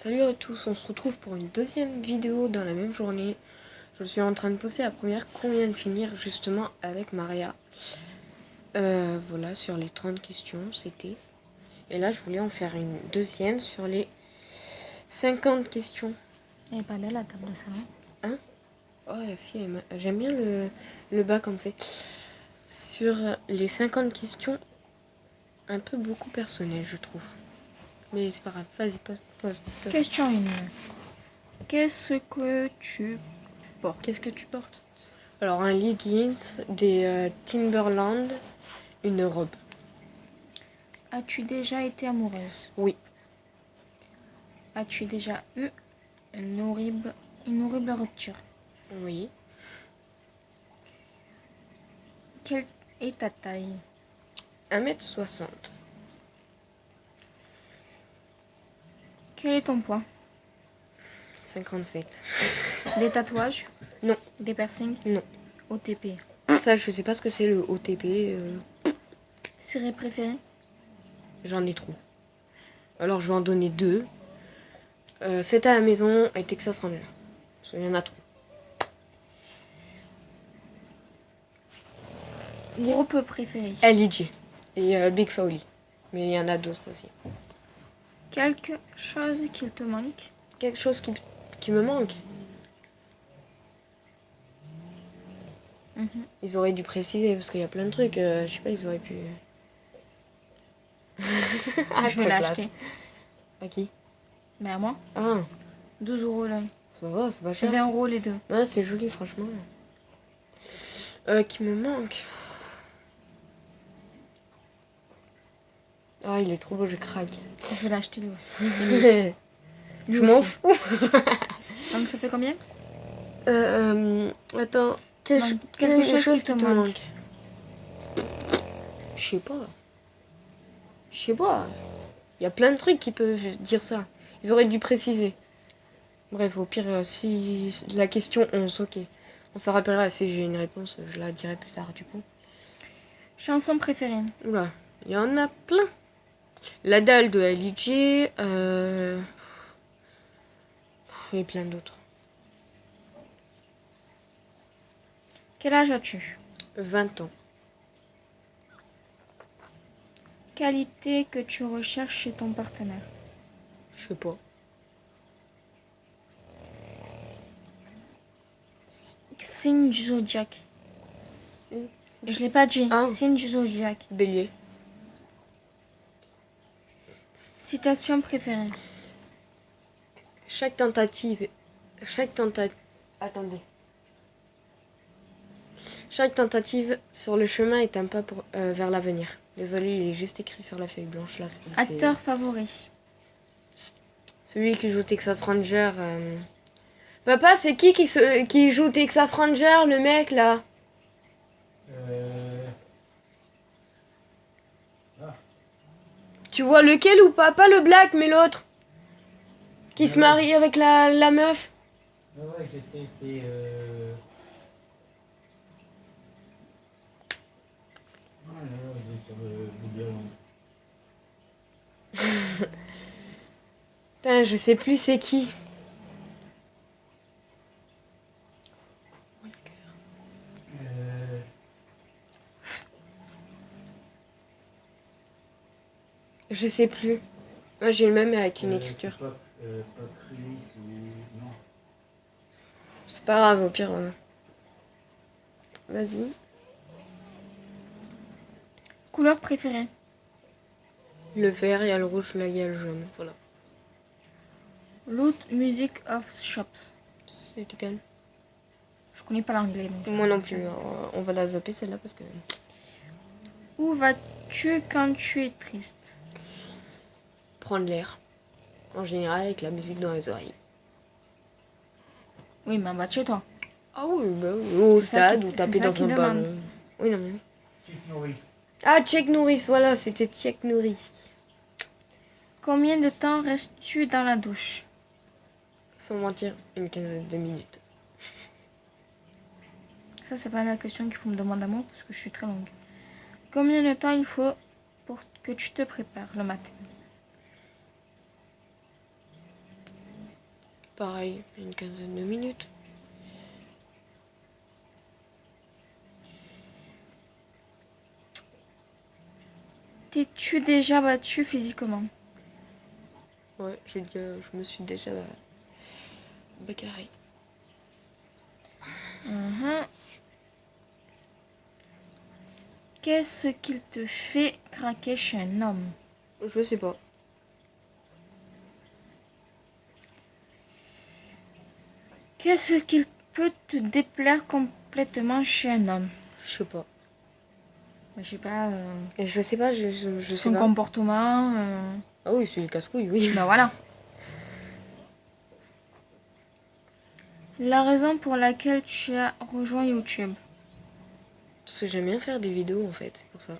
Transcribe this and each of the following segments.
Salut à tous, on se retrouve pour une deuxième vidéo dans la même journée. Je suis en train de poster la première qu'on vient de finir justement avec Maria. Voilà, sur les 30 questions, c'était. Et là, je voulais en faire une deuxième sur les 50 questions. Elle est pas belle la table de salon. Hein? Oh, si, j'aime bien le bas comme c'est. Sur les 50 questions, un peu beaucoup personnelles, je trouve. Mais c'est pas grave, vas-y, poste. Question 1. Qu'est-ce que tu portes? Qu'est-ce que tu portes? Alors, un leggings, des Timberland, une robe. As-tu déjà été amoureuse? Oui. As-tu déjà eu une horrible rupture? Oui. Quelle est ta taille? 1m60. Quel est ton poids? 57. Des tatouages? Non. Des piercings? Non. OTP. Ça, je sais pas ce que c'est le OTP. Série préférée? J'en ai trop. Alors, je vais en donner 2. C'est à la maison et Texas Ranger. Il y en a trop. Groupe préféré? LG et Big Foley. Mais il y en a d'autres aussi. Quelque chose qu'il te manque? Quelque chose qui me manque. Ils auraient dû préciser parce qu'il y a plein de trucs. Je sais pas, ils auraient pu. Je vais l'acheter. À qui? Mais à moi? Ah, 12 € là. ça va, c'est pas C'est cher. 20 € les deux. Ouais, c'est joli, franchement. Qui me manque. Ah, il est trop beau, je craque. Je vais l'acheter lui aussi. Je m'en fous. Donc ça fait combien? Attends. Quelque chose qui te manque. Je sais pas. Il y a plein de trucs qui peuvent dire ça. Ils auraient dû préciser. Bref, au pire, si la question 11, ok. On s'en rappellera si j'ai une réponse, je la dirai plus tard du coup. Chanson préférée? Oula, il y en a plein. La dalle de LG, et plein d'autres. Quel âge as-tu? 20 ans. Qualité que tu recherches chez ton partenaire? Je sais pas. Signe du zodiaque. Je l'ai pas dit. Ah. Signe du zodiaque. Bélier. Citation préférée? Chaque tentative. Attendez. Chaque tentative sur le chemin est un pas vers l'avenir. Désolée, il est juste écrit sur la feuille blanche là. Acteur favori? Celui qui joue Texas Ranger. Papa, c'est qui joue Texas Ranger, le mec là? Tu vois lequel ou pas? Pas le black, mais l'autre. Qui se marie avec la meuf. Ouais, je sais, c'est... Ah là là, j'ai sur le bout de la langue. Putain, je sais plus c'est qui. Je sais plus. Moi j'ai le même avec une écriture. Pas Chris ou... Non. C'est pas grave, au pire. Vas-y. Couleur préférée? Le vert, il y a le rouge, là il y a le jaune. Voilà. Loot Music of Shops. C'est lequel? Je connais pas l'anglais. Moi non plus. On va la zapper celle-là parce que. Où vas-tu quand tu es triste? Prendre l'air. En général avec la musique dans les oreilles. Oui, mais en bas de chez toi. Ah oui, bah oui. Au C'est ça stade qui- ou c'est taper ça dans qui un demande. ballon. Oui, non mais. Chick Norris. Ah, Chuck Norris, voilà, c'était Chuck Norris. Combien de temps restes-tu dans la douche? Sans mentir, une quinzaine de minutes. Ça, c'est pas la question qu'il faut me demander à moi parce que je suis très longue. Combien de temps il faut pour que tu te prépares le matin? Pareil, une quinzaine de minutes. T'es-tu déjà battu physiquement? Ouais, je me suis déjà bagarré. Mhm. Qu'est-ce qu'il te fait craquer chez un homme? Je sais pas. Qu'est-ce qu'il peut te déplaire complètement chez un homme? Je sais pas. Je sais pas, Et je sais pas, je sais son pas. comportement. Ah oui, c'est le casse-couille, oui. Ben voilà. La raison pour laquelle tu as rejoint YouTube. Parce que j'aime bien faire des vidéos en fait, c'est pour ça.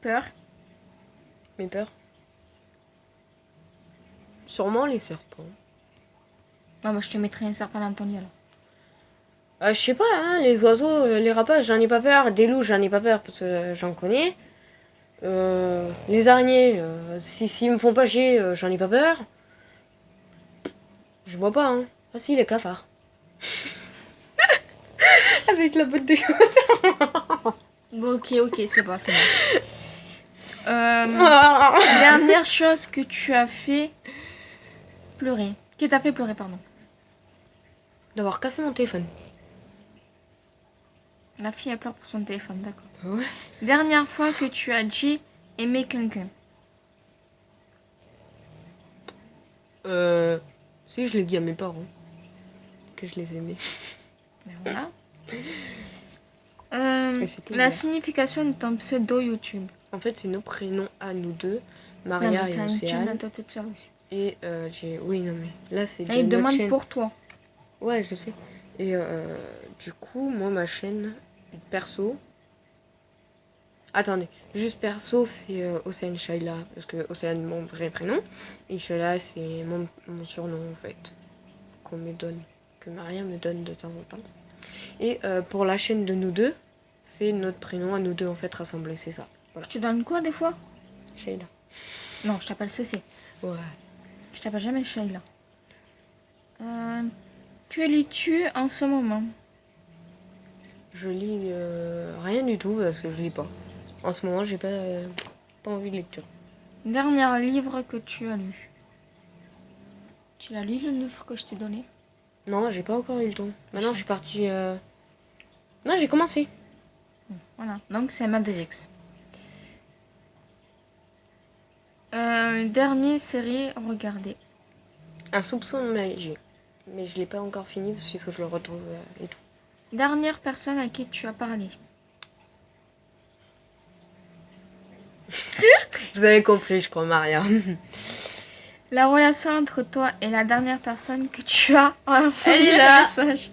Peur. Mes peurs. Sûrement les serpents. Non, mais je te mettrai un serpent dans ton lit alors. Ah, je sais pas, hein, les oiseaux, les rapaces, j'en ai pas peur. Des loups, j'en ai pas peur parce que j'en connais. Les araignées, s'ils me font pas chier, j'en ai pas peur. Je vois pas, hein. Ah si, les cafards. Avec la botte de Bon, ok, c'est bon. Dernière chose que tu as fait pleurer. Qui t'a fait pleurer, pardon. D'avoir cassé mon téléphone. La fille, elle pleure pour son téléphone, d'accord. Ouais. Dernière fois que tu as dit aimer quelqu'un. Si, je l'ai dit à mes parents. Que je les aimais. Ben voilà. Et c'est tout, La ouais. signification de ton pseudo YouTube. En fait, c'est nos prénoms à nous deux. Non, Maria mais et t'as une chaîne à Océane. toi toute seule aussi. Et j'ai... Oui, non, mais là, c'est Là, de il notre demande chaîne. pour toi. Ouais, je sais. Et du coup, moi, ma chaîne perso... Attendez, juste perso, c'est Océane Shaila. Parce que Océane, mon vrai prénom. Et Shaila, c'est mon surnom, en fait. Qu'on me donne. Que Maria me donne de temps en temps. Et pour la chaîne de nous deux, c'est notre prénom à nous deux, en fait, rassemblés. C'est ça. Voilà. Je te donne quoi des fois? Shaila. Non, je t'appelle CC. Ouais. Je t'appelle jamais Shaila. Que lis-tu en ce moment? Je lis rien du tout parce que je lis pas. En ce moment, j'ai pas envie de lecture. Dernier livre que tu as lu. Tu l'as lu le livre que je t'ai donné? Non, j'ai pas encore eu le temps. Maintenant, je suis partie. Non, j'ai commencé. Voilà, donc c'est MA2X. Dernière série regardée. Un soupçon de magie. Mais je l'ai pas encore fini parce qu'il faut que je le retrouve et tout. Dernière personne à qui tu as parlé. Vous avez compris, je crois, Maria. La relation entre toi et la dernière personne que tu as Elle est envoyé là. un message.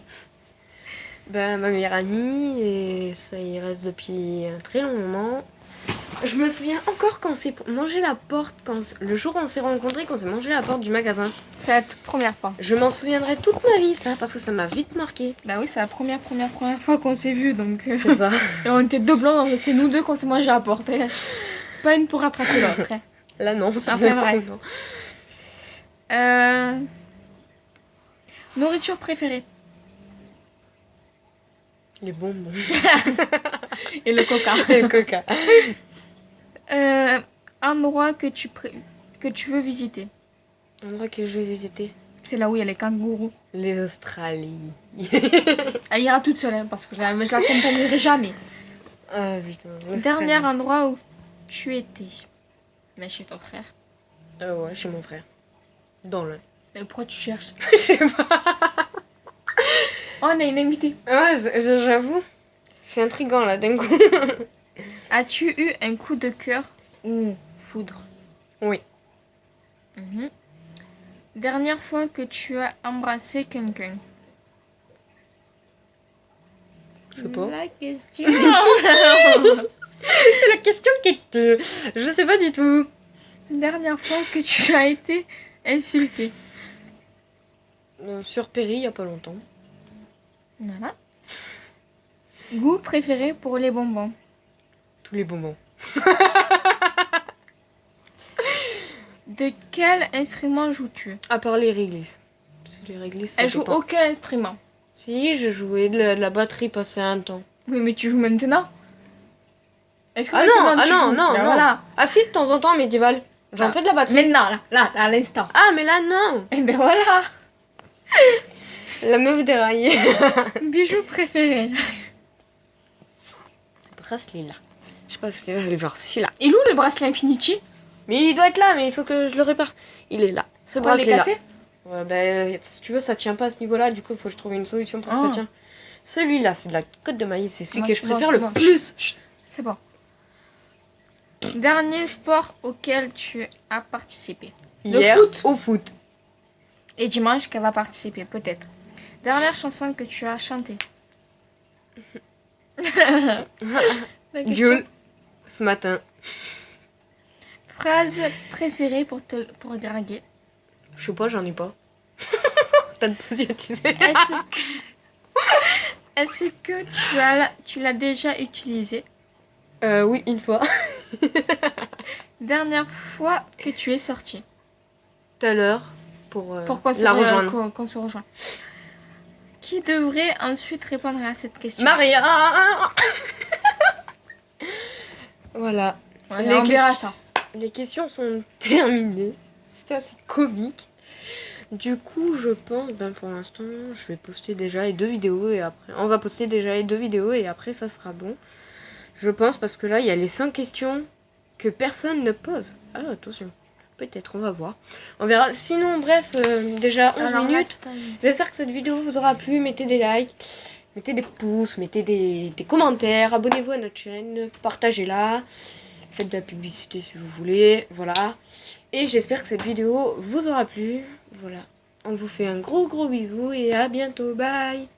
Ben, ma meilleure amie, et ça y reste depuis un très long moment. Je me souviens encore quand on s'est mangé la porte, le jour où on s'est rencontrés, quand on s'est mangé la porte du magasin. C'est la toute première fois. Je m'en souviendrai toute ma vie, ça, parce que ça m'a vite marqué. Bah oui, c'est la première fois qu'on s'est vu, donc... C'est ça. Et on était deux blancs, donc c'est nous deux qu'on s'est mangé à la porte. Pas une pour rattraper l'autre. Là, non, c'est Enfin, pas bref. non. Nourriture préférée. Les bonbons. Et le coca. Et le coca. Endroit que tu veux visiter. Endroit que je vais visiter. C'est là où il y a les kangourous. Les Australies. Elle ira toute seule, hein, parce que je l'accompagnerai jamais. Ah putain. l'Australie. Dernier endroit où tu étais. Mais chez ton frère. Ouais, chez mon frère. Dans l'un. Mais pourquoi tu cherches? Je sais pas. Oh, on a une invitée. Ouais, j'avoue. C'est intriguant là, d'un coup. As-tu eu un coup de cœur ou foudre? Oui. Mhm. Dernière fois que tu as embrassé quelqu'un. Je sais pas. La question. C'est la question qui te... Je sais pas du tout. Dernière fois que tu as été insulté. Sur Perry, il y a pas longtemps. Voilà. Goût préféré pour les bonbons. Tous les bonbons. De quel instrument joues-tu? À part les réglisses. Les réglisses, ça Elle joue dépend. aucun instrument. Si, je jouais de la batterie passé un temps. Oui, mais tu joues maintenant? Est-ce que Ah non, maintenant ah tu non, joues? non, Ben non. voilà. Ah si, de temps en temps, médiéval. J'en Ah. fais de la batterie. Maintenant, là, à l'instant. Ah, mais là, non. Et ben voilà. La meuf déraillée. Bijou préféré. Ce bracelet-là. Je sais pas si c'est aller voir celui-là. Il est où le bracelet Infinity? Mais il doit être là, mais il faut que je le répare. Il est là. Ce Pour les bracelet-là. casser? Ouais, ben, si tu veux, ça tient pas à ce niveau-là. Du coup, il faut que je trouve une solution pour que ça Ah. tienne. Celui-là, c'est de la côte de maïs. C'est celui Moi, que c'est je bon, préfère c'est le bon. plus. Chut, c'est bon. Dernier sport auquel tu as participé. Le Hier, foot. au foot. Et dimanche qu'elle va participer, peut-être. Dernière chanson que tu as chantée. La question. Jules, ce matin. Phrase préférée pour draguer. Je sais pas, j'en ai pas. T'as de positionner. Est-ce que tu l'as déjà utilisé? Oui, une fois. Dernière fois que tu es sortie. Tout à l'heure. Pour Qu'on se la rejoindre. qu'on se rejoint. Qui devrait ensuite répondre à cette question? Maria. Voilà. Ouais, on verra questions- ça. Les questions sont terminées. C'était assez comique. Du coup, je pense, pour l'instant, je vais poster déjà les 2 vidéos et après. On va poster déjà les 2 vidéos et après, ça sera bon. Je pense parce que là, il y a les 5 questions que personne ne pose. Ah, attention. Peut-être, on va voir. On verra. Sinon, bref, déjà 11 Alors, minutes. là, J'espère que cette vidéo vous aura plu. Mettez des likes, mettez des pouces, mettez des commentaires. Abonnez-vous à notre chaîne, partagez-la. Faites de la publicité si vous voulez. Voilà. Et j'espère que cette vidéo vous aura plu. Voilà. On vous fait un gros bisou et à bientôt. Bye.